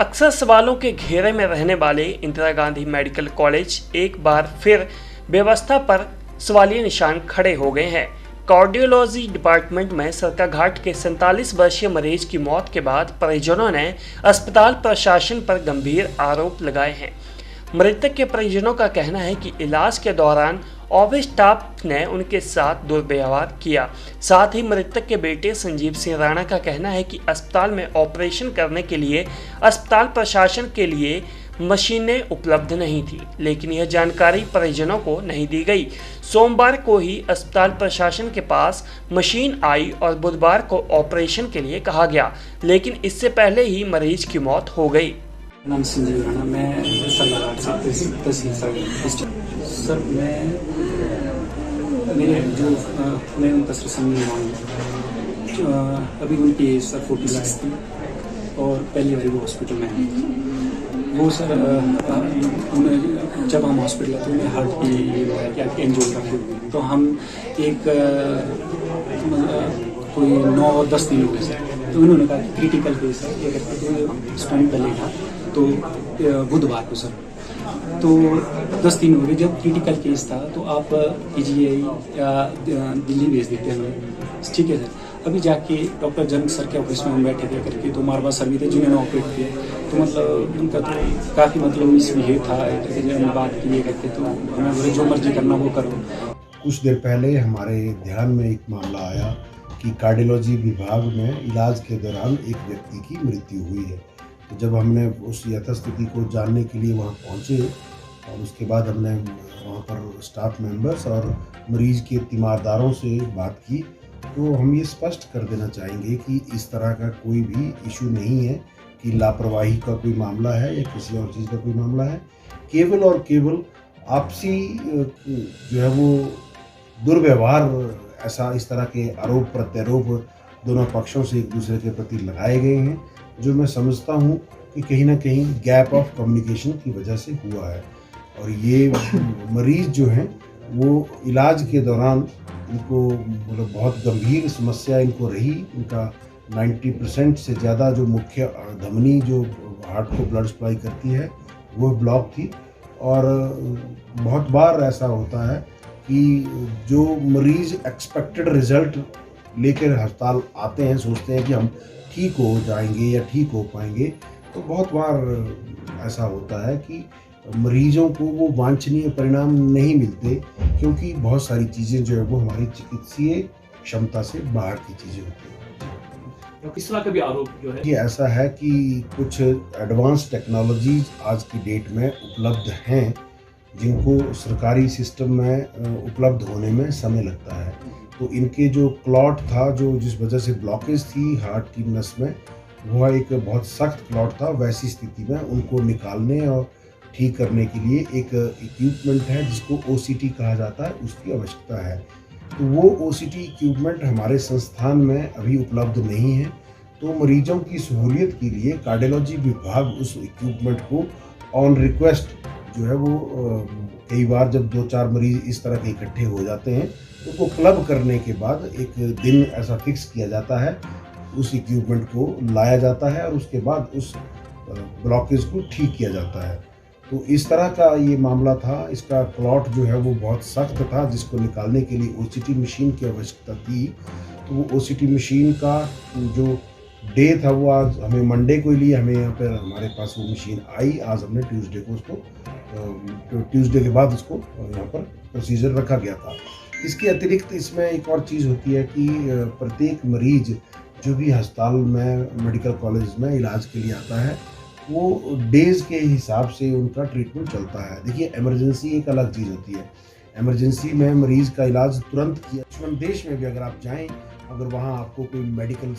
अक्सर सवालों के घेरे में रहने वाले इंदिरा गांधी मेडिकल कॉलेज एक बार फिर व्यवस्था पर सवालिया निशान खड़े हो गए हैं। कार्डियोलॉजी डिपार्टमेंट में सरकाघाट के 47 वर्षीय मरीज की मौत के बाद परिजनों ने अस्पताल प्रशासन पर गंभीर आरोप लगाए हैं। मृतक के परिजनों का कहना है कि इलाज के दौरान ऑफिस स्टाफ ने उनके साथ दुर्व्यवहार किया। साथ ही मृतक के बेटे संजीव सिंह राणा का कहना है कि अस्पताल में ऑपरेशन करने के लिए अस्पताल प्रशासन के लिए मशीनें उपलब्ध नहीं थी, लेकिन यह जानकारी परिजनों को नहीं दी गई। सोमवार को ही अस्पताल प्रशासन के पास मशीन आई और बुधवार को ऑपरेशन के लिए कहा गया, लेकिन इससे पहले ही मरीज की मौत हो गई। नाम संजीव राणा, मैं सरकाघाट से तहसील सर मैं उनका संजीव राणा अभी उनकी एज सर 46 थी और पहली बार वो हॉस्पिटल में है। वो सर जब हम हॉस्पिटल आते उन्हें हार्ट की क्या एंजियोग्राफी हुई, तो हम एक कोई 9 और 10 दिन हो गए सर। तो उन्होंने कहा कि क्रिटिकल केस है, ये करके इस टाइम पहले था तो बुधवार को सर, तो 10 दिन हो गए। जब क्रिटिकल केस था तो आप पीजीआई या दिल्ली भेज देते हैं, ठीक है सर। अभी जाके डॉक्टर जनक सर के ऑफिस में हम बैठे थे करके, तो मारवा सर भी थे जिन्होंने ऑपरेट किया, तो मतलब उनका तो काफ़ी मतलब मिसबिहेव था करके, जब हम बात किए करके तो हमें बोले जो मर्जी करना वो करो। कुछ देर पहले हमारे ध्यान में एक मामला आया कि कार्डियोलॉजी विभाग में इलाज के दौरान एक व्यक्ति की मृत्यु हुई है। तो जब हमने उस यथास्थिति को जानने के लिए वहाँ पहुँचे और उसके बाद हमने वहाँ पर स्टाफ मेंबर्स और मरीज के तीमारदारों से बात की, तो हम ये स्पष्ट कर देना चाहेंगे कि इस तरह का कोई भी इशू नहीं है कि लापरवाही का कोई मामला है या किसी और चीज़ का कोई मामला है। केवल और केवल आपसी जो है वो दुर्व्यवहार, ऐसा इस तरह के आरोप प्रत्यारोप दोनों पक्षों से एक दूसरे के प्रति लगाए गए हैं, जो मैं समझता हूँ कि कहीं ना कहीं गैप ऑफ कम्युनिकेशन की वजह से हुआ है। और ये मरीज जो हैं वो इलाज के दौरान इनको मतलब बहुत गंभीर समस्या इनको रही। इनका 90% से ज़्यादा जो मुख्य धमनी जो हार्ट को ब्लड सप्लाई करती है वो ब्लॉक थी। और बहुत बार ऐसा होता है कि जो मरीज़ एक्सपेक्टेड रिज़ल्ट लेकर अस्पताल आते हैं, सोचते हैं कि हम ठीक हो जाएंगे या ठीक हो पाएंगे, तो बहुत बार ऐसा होता है कि मरीजों को वो वांछनीय परिणाम नहीं मिलते, क्योंकि बहुत सारी चीज़ें जो है वो हमारी चिकित्सीय क्षमता से बाहर की चीज़ें होती हैं। इस तरह का भी आरोप जो है कि ऐसा है कि कुछ एडवांस टेक्नोलॉजीज आज की डेट में उपलब्ध हैं, जिनको सरकारी सिस्टम में उपलब्ध होने में समय लगता है। तो इनके जो क्लॉट था, जो जिस वजह से ब्लॉकेज थी हार्ट की नस में, वह एक बहुत सख्त क्लॉट था। वैसी स्थिति में उनको निकालने और ठीक करने के लिए एक इक्विपमेंट है जिसको OCT कहा जाता है, उसकी आवश्यकता है। तो वो OCT इक्विपमेंट हमारे संस्थान में अभी उपलब्ध नहीं है। तो मरीजों की सहूलियत के लिए कार्डियोलॉजी विभाग उस इक्विपमेंट को ऑन रिक्वेस्ट जो है वो कई बार जब 2-4 मरीज इस तरह के इकट्ठे हो जाते हैं तो वो क्लब करने के बाद एक दिन ऐसा फिक्स किया जाता है, उस इक्विपमेंट को लाया जाता है और उसके बाद उस ब्लॉकेज को ठीक किया जाता है। तो इस तरह का ये मामला था। इसका क्लॉट जो है वो बहुत सख्त था, जिसको निकालने के लिए OCT मशीन की आवश्यकता थी। तो वो OCT मशीन का जो डे था वो आज हमें मंडे को ही लिए, हमें यहाँ पर हमारे पास वो मशीन आई। आज हमने ट्यूसडे को उसको ट्यूसडे के बाद उसको यहाँ पर प्रोसीजर रखा गया था। इसके अतिरिक्त इसमें एक और चीज़ होती है कि प्रत्येक मरीज जो भी अस्पताल में मेडिकल कॉलेज में इलाज के लिए आता है, वो डेज़ के हिसाब से उनका ट्रीटमेंट चलता है। देखिए, इमरजेंसी एक अलग चीज़ होती है। इमरजेंसी में मरीज़ का इलाज तुरंत किया। दुश्मन देश में भी अगर आप जाएं, अगर वहाँ आपको कोई मेडिकल